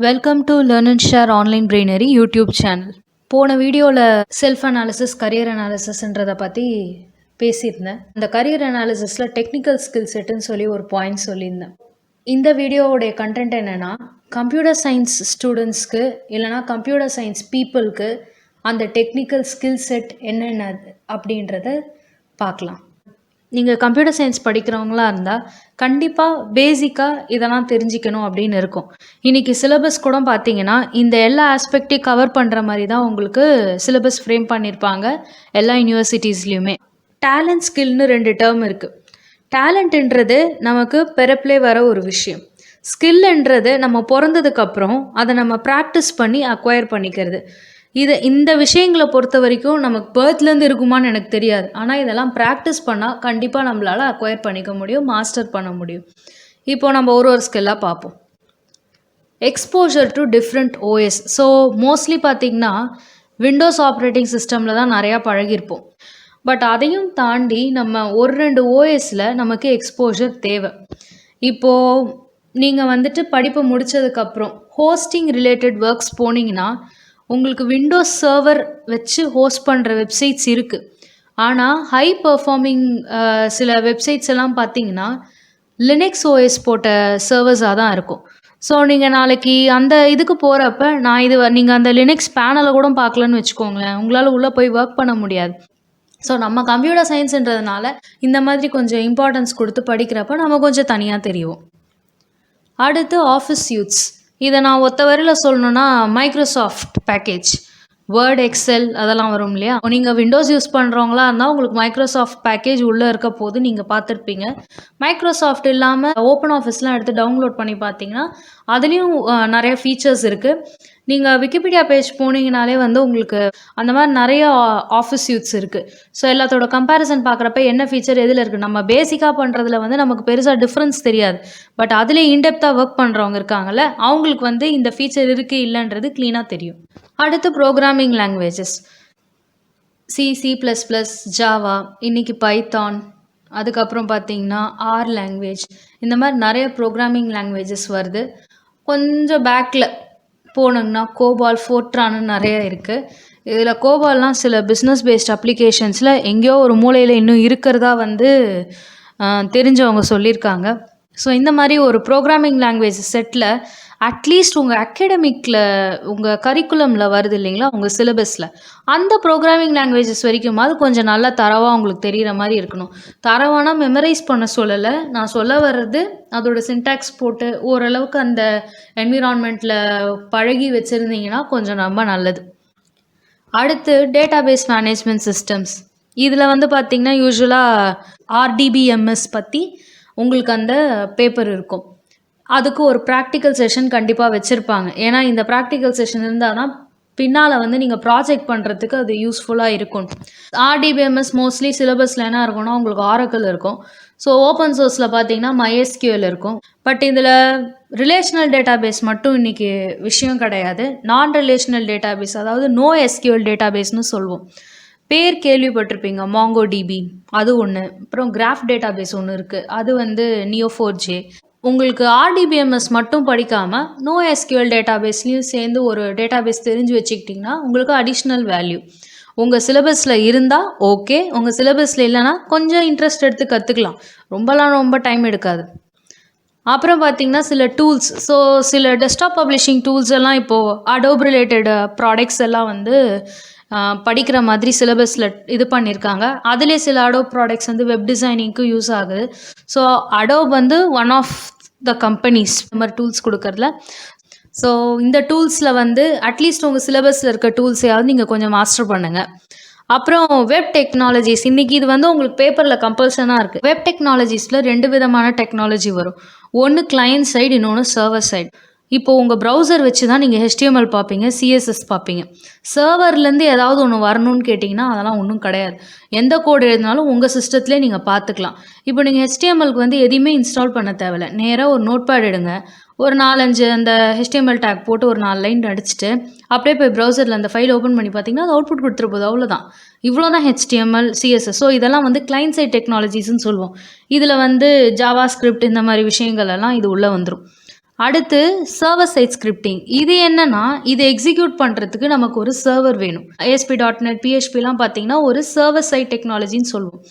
Welcome to learn and share online brainery YouTube channel. போன வீடியோவில் self analysis career அனாலிசிஸ்ன்றதை பற்றி பேசியிருந்தேன். இந்த கரியர் அனாலிசிஸில் டெக்னிக்கல் ஸ்கில் செட்டுன்னு சொல்லி ஒரு பாயிண்ட் சொல்லியிருந்தேன். இந்த வீடியோவுடைய கண்டென்ட் என்னென்னா, கம்ப்யூட்டர் சயின்ஸ் ஸ்டூடெண்ட்ஸ்க்கு இல்லைனா கம்ப்யூட்டர் சயின்ஸ் பீப்புளுக்கு அந்த டெக்னிக்கல் ஸ்கில் செட் என்னென்ன அப்படின்றத பார்க்கலாம். நீங்கள் கம்ப்யூட்டர் சயின்ஸ் படிக்கிறவங்களா இருந்தால் கண்டிப்பாக பேசிக்காக இதெல்லாம் தெரிஞ்சிக்கணும் அப்படின்னு இருக்கும். இன்றைக்கி சிலபஸ் கூட பார்த்தீங்கன்னா இந்த எல்லா ஆஸ்பெக்டையும் கவர் பண்ணுற மாதிரி தான் உங்களுக்கு சிலபஸ் ஃப்ரேம் பண்ணியிருப்பாங்க எல்லா யூனிவர்சிட்டிஸ்லேயுமே. டேலண்ட் ஸ்கில்னு 2 டேர்ம் இருக்குது. டேலண்ட்ன்றது நமக்கு பிறப்பிலே வர ஒரு விஷயம். ஸ்கில்ன்றது நம்ம பிறந்ததுக்கப்புறம் அதை நம்ம ப்ராக்டிஸ் பண்ணி அக்வயர் பண்ணிக்கிறது. இந்த விஷயங்களை பொறுத்த வரைக்கும் நமக்கு பர்த்லேருந்து இருக்குமான்னு எனக்கு தெரியாது. ஆனால் இதெல்லாம் ப்ராக்டிஸ் பண்ணால் கண்டிப்பாக நம்மளால் அக்வயர் பண்ணிக்க முடியும், மாஸ்டர் பண்ண முடியும். இப்போது நம்ம ஒரு ஸ்கில்லாக பார்ப்போம். Exposure to different OS. So mostly பார்த்திங்கன்னா விண்டோஸ் ஆப்ரேட்டிங் சிஸ்டமில் தான் நிறையா பழகியிருப்போம். பட் அதையும் தாண்டி நம்ம 1-2 ஓஎஸில் நமக்கு எக்ஸ்போஷர் தேவை. இப்போது நீங்கள் படிப்பு முடித்ததுக்கப்புறம் ஹோஸ்டிங் ரிலேட்டட் ஒர்க்ஸ் போனீங்கன்னா உங்களுக்கு விண்டோஸ் சர்வர் வச்சு ஹோஸ்ட் பண்ணுற வெப்சைட்ஸ் இருக்குது. ஆனால் ஹை பர்ஃபார்மிங் சில வெப்சைட்ஸ் எல்லாம் பார்த்தீங்கன்னா லினக்ஸ் ஓஎஸ் போட்ட சர்வர்ஸாக தான் இருக்கும். ஸோ நீங்கள் நாளைக்கு அந்த இதுக்கு போகிறப்ப நீங்கள் அந்த லினக்ஸ் பேனலை கூட பார்க்கலன்னு வச்சுக்கோங்களேன், உங்களால் உள்ளே போய் ஒர்க் பண்ண முடியாது. ஸோ நம்ம கம்ப்யூட்டர் சயின்ஸுன்றதுனால இந்த மாதிரி கொஞ்சம் இம்பார்ட்டன்ஸ் கொடுத்து படிக்கிறப்ப நம்ம கொஞ்சம் தனியாக தெரியும். அடுத்து ஆஃபீஸ் யூட்ஸ். இதை நான் ஒத்த வரையில் சொல்லணுன்னா மைக்ரோசாஃப்ட் பேக்கேஜ், வேர்ட், எக்ஸல் அதெல்லாம் வரும் இல்லையா. நீங்கள் விண்டோஸ் யூஸ் பண்ணுறவங்களா இருந்தால் உங்களுக்கு மைக்ரோசாஃப்ட் பேக்கேஜ் உள்ளே இருக்க போது நீங்கள் பார்த்துருப்பீங்க. மைக்ரோசாஃப்ட் இல்லாமல் ஓப்பன் ஆஃபீஸ்லாம் எடுத்து டவுன்லோட் பண்ணி பார்த்தீங்கன்னா அதுலேயும் நிறைய ஃபீச்சர்ஸ் இருக்குது. நீங்கள் விக்கிபீடியா பேஜ் போனீங்கனாலே உங்களுக்கு அந்த மாதிரி நிறைய ஆஃபீஸ் யூட்ஸ் இருக்குது. ஸோ எல்லாத்தோட கம்பேரிசன் பார்க்குறப்ப என்ன ஃபீச்சர் எதில் இருக்குது, நம்ம பேசிக்காக பண்ணுறதுல நமக்கு பெருசாக டிஃப்ரென்ஸ் தெரியாது. பட் அதிலே இன்டெப்த்தாக ஒர்க் பண்ணுறவங்க இருக்காங்கல்ல, அவங்களுக்கு இந்த ஃபீச்சர் இருக்குது இல்லைன்றது க்ளீனாக தெரியும். அடுத்து ப்ரோக்ராமிங் லாங்குவேஜஸ், C++, ஜாவா, இன்றைக்கி பைத்தான், அதுக்கப்புறம் பார்த்திங்கன்னா ஆர் லாங்குவேஜ், இந்த மாதிரி நிறைய ப்ரோக்ராமிங் லாங்குவேஜஸ் வருது. கொஞ்சம் பேக்கில் போனோங்கன்னா கோபால், ஃபோர்ட்ரான்னு நிறைய இருக்குது. இதில் கோபால்லாம் சில பிஸ்னஸ் பேஸ்ட் அப்ளிகேஷன்ஸில் எங்கேயோ ஒரு மூலையில் இன்னும் இருக்கிறதா தெரிஞ்சவங்க சொல்லியிருக்காங்க. ஸோ இந்த மாதிரி ஒரு ப்ரோக்ராமிங் லாங்குவேஜ் செட்டில் அட்லீஸ்ட் உங்கள் அகாடமிக்கில் உங்கள் கரிக்குலமில் வருது இல்லைங்களா, உங்கள் சிலபஸில் அந்த ப்ரோக்ராமிங் லாங்குவேஜஸ் வரைக்குமாவது கொஞ்சம் நல்லா தரவாக உங்களுக்கு தெரிகிற மாதிரி இருக்கணும். தரவானா மெமரைஸ் பண்ண சொல்லலை, நான் சொல்ல வர்றது அதோட சின்டாக்ஸ் போட்டு ஓரளவுக்கு அந்த என்விரான்மெண்ட்டில் பழகி வச்சுருந்தீங்கன்னா கொஞ்சம் ரொம்ப நல்லது. அடுத்து டேட்டாபேஸ் மேனேஜ்மெண்ட் சிஸ்டம்ஸ். இதில் பார்த்திங்கன்னா யூஸ்வலாக RDBMS பற்றி உங்களுக்கு அந்த பேப்பர் இருக்கும். அதுக்கு ஒரு ப்ராக்டிக்கல் செஷன் கண்டிப்பாக வச்சுருப்பாங்க. ஏன்னா இந்த ப்ராக்டிக்கல் செஷன் இருந்தால் தான் பின்னால் நீங்கள் ப்ராஜெக்ட் பண்ணுறதுக்கு அது யூஸ்ஃபுல்லாக இருக்கும். RDBMS மோஸ்ட்லி சிலபஸில் என்ன இருக்கும்னா உங்களுக்கு ஆரக்கிள் இருக்கும். ஸோ ஓப்பன் சோர்ஸில் பார்த்தீங்கன்னா MySQL இருக்கும். பட் இதில் ரிலேஷனல் டேட்டாபேஸ் மட்டும் இன்றைக்கி விஷயம் கிடையாது. நான் ரிலேஷனல் டேட்டாபேஸ், அதாவது NoSQL டேட்டாபேஸ்னு சொல்லுவோம். பேர் கேள்விப்பட்டிருப்பீங்க, MongoDB அது ஒன்று. அப்புறம் கிராஃப் டேட்டாபேஸ் ஒன்று இருக்குது, அது Neo4j. உங்களுக்கு RDBMS மட்டும் படிக்காமல் NoSQL டேட்டாபேஸ்லேயும் சேர்ந்து ஒரு டேட்டாபேஸ் தெரிஞ்சு வச்சுக்கிட்டிங்கன்னா உங்களுக்கு அடிஷ்னல் வேல்யூ. உங்கள் சிலபஸில் இருந்தால் ஓகே, உங்கள் சிலபஸில் இல்லைன்னா கொஞ்சம் இன்ட்ரெஸ்ட் எடுத்து கற்றுக்கலாம், ரொம்ப டைம் எடுக்காது. அப்புறம் பார்த்திங்கன்னா சில டூல்ஸ். ஸோ சில டெஸ்க்டாப் பப்ளிஷிங் டூல்ஸ் எல்லாம் இப்போது அடோப் ரிலேட்டட் ப்ராடக்ட்ஸ் எல்லாம் படிக்கிற மாதிரி சிலபஸில் இது பண்ணியிருக்காங்க. அதிலே சில அடோப் ப்ராடக்ட்ஸ் வெப் டிசைனிங்க்கு யூஸ் ஆகுது. So Adobe one of the companies இந்த மாதிரி டூல்ஸ் கொடுக்கறதுல. ஸோ இந்த டூல்ஸில் அட்லீஸ்ட் உங்கள் சிலபஸில் இருக்க டூல்ஸையாவது நீங்கள் கொஞ்சம் மாஸ்டர் பண்ணுங்கள். அப்புறம் வெப் டெக்னாலஜிஸ், இன்றைக்கி இது உங்களுக்கு பேப்பரில் கம்பல்சனாக இருக்குது. வெப் டெக்னாலஜிஸில் 2 விதமான டெக்னாலஜி வரும். ஒன்று கிளையன்ட் சைடு, இன்னொன்று சர்வர் சைடு. இப்போது உங்கள் ப்ரௌசர் வச்சு தான் நீங்கள் HTML பார்ப்பீங்க, CSS பார்ப்பீங்க. சர்வர்லேருந்து ஏதாவது ஒன்று வரணும்னு கேட்டிங்கன்னா அதெல்லாம் ஒன்றும் கிடையாது. எந்த கோடு எழுதினாலும் உங்கள் சிஸ்டத்துலேயே நீங்கள் பார்த்துக்கலாம். இப்போ நீங்கள் HTMLக்கு எதையுமே இன்ஸ்டால் பண்ண தேவையில்லை. நேராக ஒரு நோட்பேட் எடுங்க, ஒரு 4-5 அந்த HTML டேக் போட்டு ஒரு 4 லைன் அடிச்சுட்டு அப்படியே போய் ப்ரௌசரில் அந்த ஃபைல் ஓப்பன் பண்ணி பார்த்தீங்கன்னா அது அவுட்புட் கொடுத்துரு போகுது, அவ்வளோதான். இவ்வளோ தான் HTML, CSS. ஸோ இதெல்லாம் கிளைண்ட் சைட் டெக்னாலஜிஸ்ன்னு சொல்லுவோம். இதில் ஜாவா ஸ்கிரிப்ட் இந்த மாதிரி விஷயங்கள் எல்லாம் இது உள்ளே வந்துடும். அடுத்து சர்வர் சைட் ஸ்கிரிப்டிங். இது என்னன்னா, இத எக்ஸிக்யூட் பண்றதுக்கு நமக்கு ஒரு சர்வர் வேணும். ASP.NET, PHPலாம் பார்த்தீங்கன்னா, ஒரு சர்வர் சைட் டெக்னாலஜின்னு சொல்லுவோம்.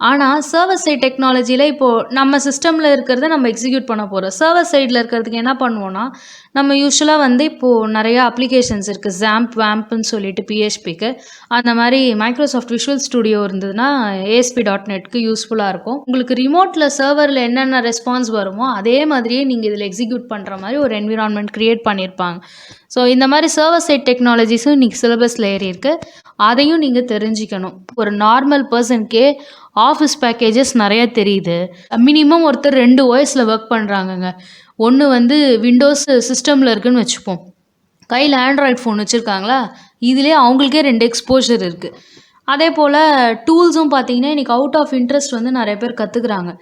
ஆனா, சர்வர் சைட் டெக்னாலஜில இப்போ நம்ம சிஸ்டம்ல இருக்கிறத நம்ம எக்ஸிக்யூட் பண்ண போறோம். சர்வர் சைட்ல இருக்கிறதுக்கு என்ன பண்ணுவோம்னா, நம்ம யூசுவலா வந்து இப்போ நெறைய அப்ளிகேஷன்ஸ் இருக்கு. XAMPP, WAMPன்னு சொல்லிட்டு PHPக்கு. அந்த மாரி மைக்ரோசாஃப்ட் விஷுவல் ஸ்டுடியோ இருந்ததுன்னா, ASP.NETக்கு யூஸ்ஃபுல்லா இருக்கும். உங்களுக்கு ரிமோட்ல சர்வர்ல என்னென்ன ரெஸ்பான்ஸ் வருமோ, அதே மாதிரியே நீங்க இதில எக்ஸிக்யூட் பண்ற மாரி ஒரு என்வைரன்மென்ட் கிரியேட் பண்ணியிருப்பாங்க. ஸோ இந்த மாரி சர்வர் சைட் டெக்னாலஜிஸும் இன்னைக்கு சிலபஸ்ல ஏறியிருக்கு. அதையும் நீங்க தெரிஞ்சுக்கணும். ஒரு நார்மல் பெர்சனுக்கே ஆஃபீஸ் பேக்கேஜஸ் நெறைய தெரியுது. மினிமம் ஒருத்தர் 2 OSல ஒர்க் பண்றாங்கங்க. ஒண்ணு வந்து விண்டோஸ் சிஸ்டம்ல இருக்குன்னு வச்சுப்போம். கையில ஆண்ட்ராய்ட் ஃபோன் வச்சிருக்காங்களா, இதிலயே அவங்களுக்கே 2 எக்ஸ்போஷர் இருக்கு. அதேபோல டூல்ஸும் பார்த்தீங்கன்னா, இன்னைக்கு அவுட் ஆஃப் இன்ட்ரெஸ்ட் வந்து நெறைய பேர் கத்துக்குறாங்க.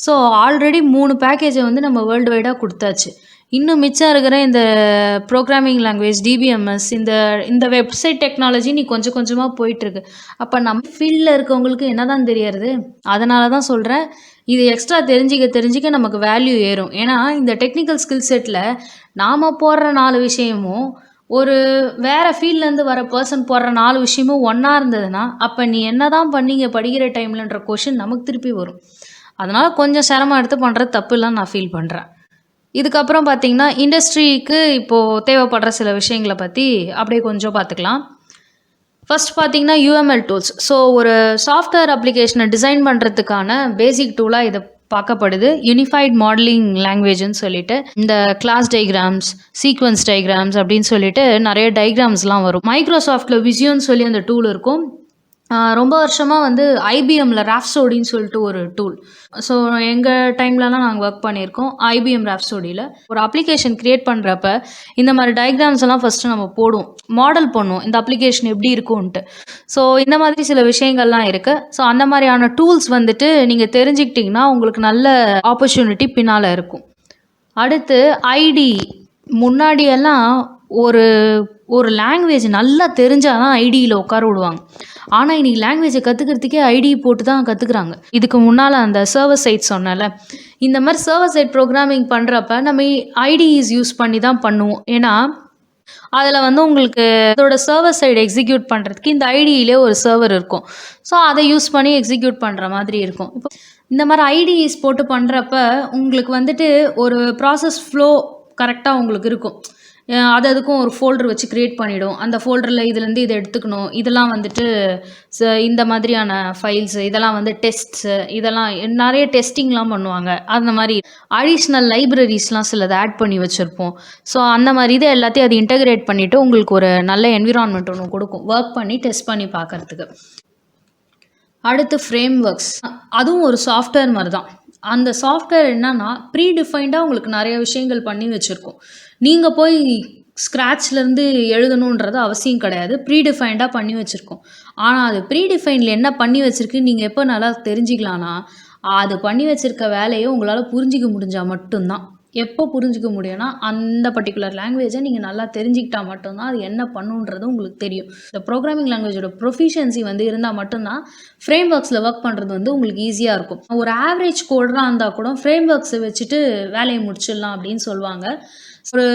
ஸோ ஆல்ரெடி 3 பேக்கேஜ வந்து நம்ம வேர்ல்டு வைடா குடுத்தாச்சு. இன்னும் மிச்சம் இருக்கிற இந்த ப்ரோகிராமிங் லாங்குவேஜ், டிபிஎம்எஸ் இந்த இந்த வெப்சைட் டெக்னாலஜி இன்னைக்கு கொஞ்சம் கொஞ்சமா போயிட்டுருக்கு. அப்ப நம்ம ஃபீல்ட்ல இருக்கவங்களுக்கு என்னதான் தெரியறது? அதனால தான் சொல்றேன். இது எக்ஸ்ட்ரா தெரிஞ்சுக்க தெரிஞ்சுக்க நமக்கு வேல்யூ ஏறும். ஏன்னா, இந்த டெக்னிக்கல் ஸ்கில் செட்ல நாம போடுற 4 விஷயமும், ஒரு வேற ஃபீல்ட்லேருந்து வர பெர்சன் போடுற 4 விஷயமும் ஒண்ணா இருந்ததுன்னா, அப்ப நீ என்னதான் பண்ணீங்க படிக்கிற டைம்லன்ற கொஸ்டின் நமக்கு திருப்பி வரும். அதனால கொஞ்சம் சிரமம் எடுத்து பண்றது தப்பு இல்லன்னு நான் ஃபீல் பண்றேன். இதுக்கப்புறம் பார்த்தீங்கன்னா, இண்டஸ்ட்ரிக்கு இப்போ தேவைப்படுற சில விஷயங்கள பத்தி அப்படியே கொஞ்சம் பார்த்துக்கலாம். ஃபர்ஸ்ட் பார்த்தீங்கன்னா, UML டூல்ஸ். ஸோ ஒரு சாஃப்ட்வேர் அப்ளிகேஷன டிசைன் பண்றதுக்கான பேசிக் டூலா இது பார்க்கப்படுது. யூனிஃபைட் மாடலிங் லாங்குவேஜ்ன்னு சொல்லிட்டு, இந்த கிளாஸ் டயகிராம்ஸ், சீக்வென்ஸ் டயகிராம்ஸ் அப்படின்னு சொல்லிட்டு நெறைய டயகிராம்ஸ்லாம் வரும். மைக்ரோசாஃப்ட்ல விசியோன்னு சொல்லி அந்த டூல் இருக்கும். ரொம்ப வருஷமா வந்து IBMல ராப்சோடின்னு சொல்லிட்டு ஒரு டூல். ஸோ எங்க டைம்லலாம் நாங்க ஒர்க் பண்ணியிருக்கோம். IBM ராப்சோடில. ஒரு அப்ளிகேஷன் கிரியேட் பண்றப்ப, இந்த மாரி டயகிராம்ஸ் எல்லாம் ஃபர்ஸ்ட்டு நம்ம போடுவோம். மாடல் பண்ணுவோம். இந்த அப்ளிகேஷன் எப்படி இருக்குன்ட்டு. ஸோ இந்த மாதிரி சில விஷயங்கள்லாம் இருக்கு. ஸோ அந்த மாரியான டூல்ஸ் வந்துட்டு நீங்க தெரிஞ்சுக்கிட்டீங்கன்னா, உங்களுக்கு நல்ல ஆப்பர்ச்சுனிட்டி பின்னால இருக்கும். அடுத்து ஐடி. முன்னாடியெல்லாம் ஒரு ஒரு லாங்குவேஜ் நல்லா தெரிஞ்சா தான் ஐடியில உட்கார விடுவாங்க. ஆனா, இன்னைக்கு லாங்குவேஜ கத்துக்கிறதுக்கே ஐடி போட்டு தான் கத்துக்கிறாங்க. இதுக்கு முன்னால அந்த சர்வர் சைட் சொன்னேன்ல, இந்த மாரி சர்வர் சைட் ப்ரோகிராமிங் பண்றப்ப நம்ம ஐடிஸ் யூஸ் பண்ணி தான் பண்ணுவோம். ஏன்னா, அதில வந்து உங்களுக்கு அதோட சர்வர் சைடு எக்ஸிக்யூட் பண்றதுக்கு இந்த ஐடியிலே ஒரு சர்வர் இருக்கும். ஸோ அத யூஸ் பண்ணி எக்ஸிக்யூட் பண்ற மாதிரி இருக்கும். இப்போ இந்த மாரி ஐடிஸ் போட்டு பண்றப்ப, உங்களுக்கு வந்துட்டு ஒரு ப்ராசஸ் ஃப்ளோ கரெக்ட்டா உங்களுக்கு இருக்கும். அது அதுக்கும் ஒரு ஃபோல்டர் வச்சு கிரியேட் பண்ணிடும். அந்த ஃபோல்டர்ல இதுலேருந்து இத எடுத்துக்கணும். இதெல்லாம் வந்துட்டு இந்த மாதிரியான ஃபைல்ஸ் இதெல்லாம் வந்து டெஸ்ட்ஸு இதெல்லாம் நெறைய டெஸ்டிங்லாம் பண்ணுவாங்க. அந்த மாரி அடிஷ்னல் லைப்ரரீஸ்லாம் சிலத ஆட் பண்ணி வச்சிருப்போம். ஸோ அந்த மாரி இது எல்லாத்தையும் அது இன்டகிரேட் பண்ணிட்டு உங்களுக்கு ஒரு நல்ல என்விரான்மென்ட் ஒண்ணு குடுக்கும். ஒர்க் பண்ணி டெஸ்ட் பண்ணி பார்க்கறதுக்கு. அடுத்து ஃப்ரேம் ஒர்க்ஸ். அதுவும் ஒரு சாஃப்ட்வேர் மாரி தான். அந்த சாஃப்ட்வேர் என்னன்னா, ப்ரீ டிஃபைன்டா உங்களுக்கு நெறைய விஷயங்கள் பண்ணி வச்சிருக்கும். நீங்க போய் ஸ்க்ராட்ச்லேருந்து எழுதணுன்றது அவசியம் கிடையாது. ப்ரீ டிஃபைன்டா பண்ணி வச்சிருக்கும். ஆனா, அது ப்ரீ டிஃபைன்ல என்ன பண்ணி வச்சிருக்குன்னு நீங்க எப்போ நல்லா தெரிஞ்சுக்கலான்னா, அது பண்ணி வச்சிருக்க வேலைய உங்களால புரிஞ்சுக்க முடிஞ்சா மட்டும் தான். எப்போ புரிஞ்சுக்க முடியும்னா, அந்த பர்ட்டிகுலர் லாங்குவேஜ நீங்க நல்லா தெரிஞ்சுக்கிட்டா மட்டும் தான், அது என்ன பண்ணுன்றது உங்களுக்கு தெரியும். இந்த ப்ரோகிராமிங் லாங்குவேஜோட ப்ரொஃபிஷியன்சி வந்து இருந்தா மட்டும் தான், ஃப்ரேம் ஒர்க்ஸ்ல ஒர்க் பண்றது வந்து உங்களுக்கு ஈஸியா இருக்கும். ஒரு ஆவரேஜ் கோடரா இருந்தா கூட ஃப்ரேம் ஒர்க்ஸ வச்சுட்டு வேலைய முடிச்சிடலாம் அப்படின்னு சொல்லுவாங்க. ஒரு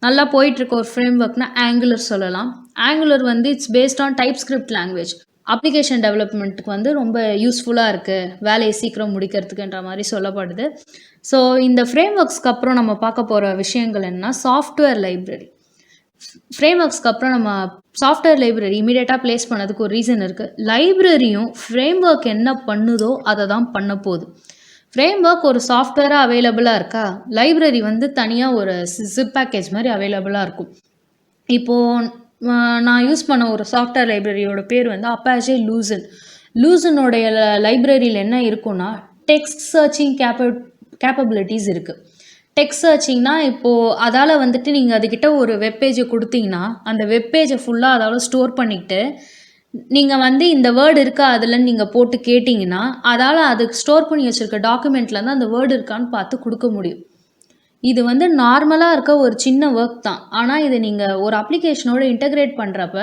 நல்லா போயிட்டுருக்க ஒரு ஃப்ரேம் ஒர்க்னா ஆங்குலர் சொல்லலாம். ஆங்குலர் வந்து it's based on TypeScript language. Application டெவலப்மெண்ட்டுக்கு வந்து ரொம்ப யூஸ்ஃபுல்லா இருக்கு. வேலைய சீக்கிரம் முடிக்கிறதுக்குன்ற மாரி சொல்லப்படுது. ஸோ இந்த ஃப்ரேம் ஒர்க்ஸ்க்கு அப்புறம் நம்ம பார்க்க போற விஷயங்கள் என்னன்னா, சாஃப்ட்வேர் லைப்ரரி. ஃப்ரேம் ஒர்க்ஸ்க்கு அப்புறம் நம்ம சாஃப்ட்வேர் லைப்ரரி இமிடியேட்டா பிளேஸ் பண்ணதுக்கு ஒரு ரீசன் இருக்கு. லைப்ரரியும் ஃப்ரேம் ஒர்க் என்ன பண்ணுதோ அத தான் பண்ண போகுது. ஃப்ரேம் ஒர்க் ஒரு சாஃப்ட்வேரா அவைலபிளா இருக்கா? லைப்ரரி வந்து தனியா ஒரு ஜிப் பேக்கேஜ் மாரி அவைலபிளா இருக்கும். இப்போ நான் யூஸ் பண்ண ஒரு சாஃப்ட்வேர் லைப்ரரியோட பேர் வந்து அப்பாச்சே லூசன். லூசனோடைய லைப்ரரியில என்ன இருக்கும்னா, டெக்ஸ்ட் சர்ச்சிங் கேப்பபிலிட்டீஸ் இருக்கு. டெக்ஸ்ட் சர்ச்சிங்னா, இப்போ அதால வந்துட்டு நீங்க அதுகிட்ட ஒரு வெப் பேஜ குடுத்தீங்கன்னா, அந்த வெப் பேஜ ஃபுல்லா அதால ஸ்டோர் பண்ணிக்கிட்டு, நீங்க வந்து இந்த வேர்ட் இருக்கா அதுலன்னு நீங்க போட்டு கேட்டீங்கன்னா, அதால அது ஸ்டோர் பண்ணி வச்சிருக்க டாக்குமெண்ட்லேருந்து அந்த வேர்ட் இருக்கான்னு பார்த்து குடுக்க முடியும். இது வந்து நார்மலா இருக்க ஒரு சின்ன ஒர்க் தான். ஆனா, இத நீங்க ஒரு அப்ளிகேஷனோட இன்டகிரேட் பண்றப்ப,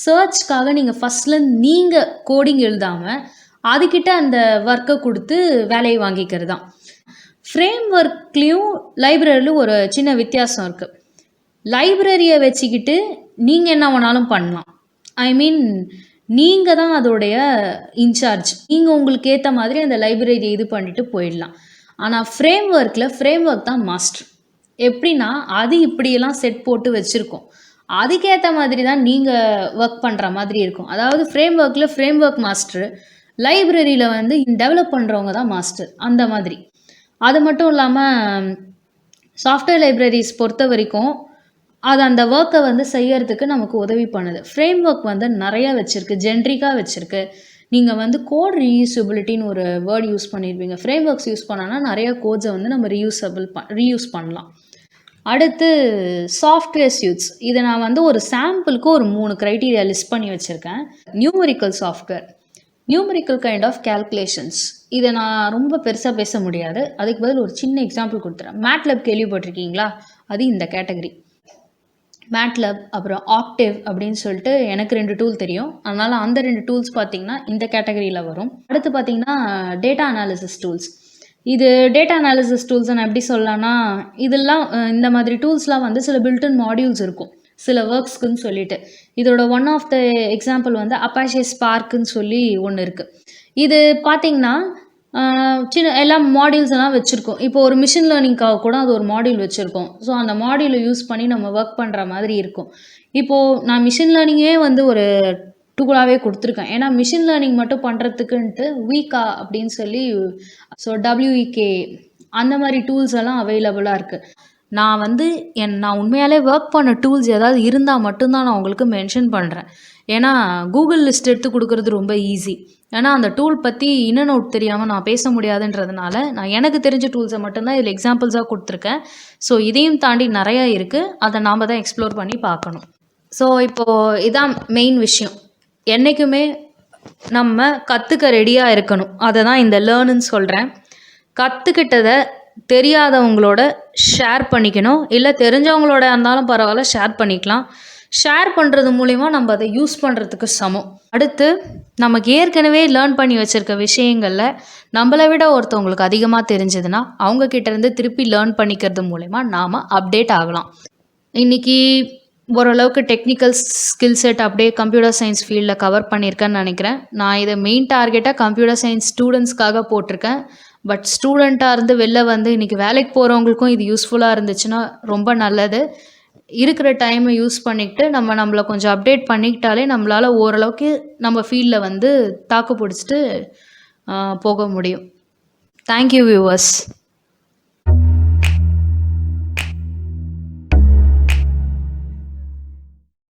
சர்ச்க்காக நீங்க ஃபர்ஸ்ட்ல நீங்க கோடிங் எழுதாம, அதுகிட்ட அந்த ஒர்க்க குடுத்து வேலைய வாங்கிக்கிறது தான். ஃப்ரேம் ஒர்க்லேயும் லைப்ரரியிலும் ஒரு சின்ன வித்தியாசம் இருக்குது. லைப்ரரியை வச்சுக்கிட்டு நீங்கள் என்ன வேணாலும் பண்ணலாம். ஐ மீன் நீங்கள் தான் அதோடைய இன்சார்ஜ். நீங்கள் உங்களுக்கு ஏற்ற மாதிரி அந்த லைப்ரரி இது பண்ணிட்டு போயிடலாம். ஆனால் ஃப்ரேம் ஒர்க் தான் மாஸ்டர். எப்படின்னா அது இப்படியெல்லாம் செட் போட்டு வச்சுருக்கோம். அதுக்கேற்ற மாதிரி தான் நீங்கள் ஒர்க் பண்ணுற மாதிரி இருக்கும். அதாவது ஃப்ரேம் ஒர்க் மாஸ்டர், லைப்ரரியில் வந்து டெவலப் பண்ணுறவங்க தான் மாஸ்டர், அந்த மாதிரி. அது மட்டும் இல்லாமல் சாஃப்ட்வேர் லைப்ரரிஸ் பொறுத்த வரைக்கும் அது அந்த ஒர்க்கை வந்து செய்யறதுக்கு நமக்கு உதவி பண்ணுது. ஃப்ரேம் ஒர்க் வந்து நிறையா வச்சுருக்கு, ஜென்ரிக்காக வச்சுருக்கு. நீங்கள் வந்து கோட் ரீயூசபிலிட்டின்னு ஒரு வேர்ட் யூஸ் பண்ணியிருப்பீங்க. ஃப்ரேம் ஒர்க்ஸ் யூஸ் பண்ணோன்னா நிறையா கோட்ஸை வந்து நம்ம ரீயூஸ் பண்ணலாம். அடுத்து சாஃப்ட்வேர் ஸ்யூட்ஸ். இதை நான் வந்து ஒரு சாம்பிளுக்கு ஒரு 3 க்ரைட்டீரியா லிஸ்ட் பண்ணி வச்சுருக்கேன். Numerical software, numerical kind of calculations. இதை நான் ரொம்ப பெருசாக பேச முடியாது, அதுக்கு பதில் ஒரு சின்ன எக்ஸாம்பிள் கொடுத்துறேன். மேட்லப் கேள்விப்பட்டிருக்கீங்களா? அது இந்த கேட்டகரி. மேட்லப் அப்புறம் ஆக்டேவ் அப்படின்னு சொல்லிட்டு எனக்கு 2 டூல் தெரியும். அதனால் அந்த 2 டூல்ஸ் பார்த்திங்கன்னா இந்த கேட்டகரியில் வரும். அடுத்து பார்த்திங்கன்னா டேட்டா அனாலிசிஸ் டூல்ஸ். இது டேட்டா அனாலிசிஸ் டூல்ஸை நான் எப்படி சொல்லலாம்னா, இதெல்லாம் இந்த மாதிரி டூல்ஸ்லாம் வந்து சில பில்ட்இன் மாடியூல்ஸ் இருக்கும் சில ஒர்க்ஸ்க்குன்னு சொல்லிட்டு. இதோட ஒன் ஆஃப் த எக்ஸாம்பிள் வந்து அப்பாச்சே ஸ்பார்க்குன்னு சொல்லி ஒன்று இருக்குது. இது பார்த்திங்கன்னா சின்ன எல்லா மாடியூல்ஸ் எல்லாம் வச்சுருக்கோம். இப்போ ஒரு மிஷின் லேர்னிங்காக கூட அது ஒரு மாடியூல் வச்சுருக்கோம். ஸோ அந்த மாடியூலை யூஸ் பண்ணி நம்ம ஒர்க் பண்ணுற மாதிரி இருக்கும். இப்போது நான் மிஷின் லேர்னிங்கே வந்து ஒரு டூலாகவே கொடுத்துருக்கேன். ஏன்னா மிஷின் லேர்னிங் மட்டும் பண்ணுறதுக்குன்ட்டு வீக்கா அப்படின்னு சொல்லி ஸோ WEK அந்த மாதிரி டூல்ஸ் எல்லாம் அவைலபிளாக இருக்குது. நான் உண்மையாலே ஒர்க் பண்ண டூல்ஸ் ஏதாவது இருந்தால் மட்டும்தான் நான் உங்களுக்கு மென்ஷன் பண்ணுறேன். ஏன்னா கூகுள் லிஸ்ட் எடுத்து கொடுக்குறது ரொம்ப ஈஸி. ஏன்னா அந்த டூல் பற்றி இன்னும் அவுட் தெரியாமல் நான் பேச முடியாதுன்றதுனால நான் எனக்கு தெரிஞ்ச டூல்ஸை மட்டும்தான் இதில் எக்ஸாம்பிள்ஸாக கொடுத்துருக்கேன். ஸோ இதையும் தாண்டி நிறையா இருக்குது, அதை நாம் தான் எக்ஸ்ப்ளோர் பண்ணி பார்க்கணும். ஸோ இப்போது இதான் மெயின் விஷயம். என்றைக்குமே நம்ம கற்றுக்க ரெடியாக இருக்கணும். அதை தான் இந்த லேர்னுன்னு சொல்கிறேன். கற்றுக்கிட்டதை தெரியாதவங்களோட ஷேர் பண்ணிக்கணும், இல்லை தெரிஞ்சவங்களோட இருந்தாலும் பரவாயில்ல ஷேர் பண்ணிக்கலாம். ஷேர் பண்ணுறது மூலிமா நம்ம அதை யூஸ் பண்ணுறதுக்கு சமம். அடுத்து நமக்கு ஏற்கனவே லேர்ன் பண்ணி வச்சுருக்க விஷயங்களில் நம்மளை விட ஒருத்தவங்களுக்கு அதிகமாக தெரிஞ்சதுன்னா அவங்கக்கிட்டேருந்து திருப்பி லேர்ன் பண்ணிக்கிறது மூலிமா நாம் அப்டேட் ஆகலாம். இன்றைக்கி ஓரளவுக்கு டெக்னிக்கல் ஸ்கில் செட் அப்படியே கம்ப்யூட்டர் சயின்ஸ் ஃபீல்டில் கவர் பண்ணியிருக்கேன்னு நினைக்கிறேன். நான் இதை மெயின் டார்கெட்டாக கம்ப்யூட்டர் சயின்ஸ் ஸ்டூடெண்ட்ஸ்க்காக போட்டிருக்கேன். பட் ஸ்டூடெண்ட்டாக இருந்து வெளில வந்து இன்றைக்கி வேலைக்கு போகிறவங்களுக்கும் இது யூஸ்ஃபுல்லாக இருந்துச்சுன்னா ரொம்ப நல்லது. இருக்கிற டைமை யூஸ் பண்ணிக்கிட்டு நம்மளை கொஞ்சம் அப்டேட் பண்ணிக்கிட்டாலே நம்மளால் ஓரளவுக்கு நம்ம ஃபீல்டில் வந்து தாக்கு பிடிச்சிட்டு போக முடியும். Thank you viewers.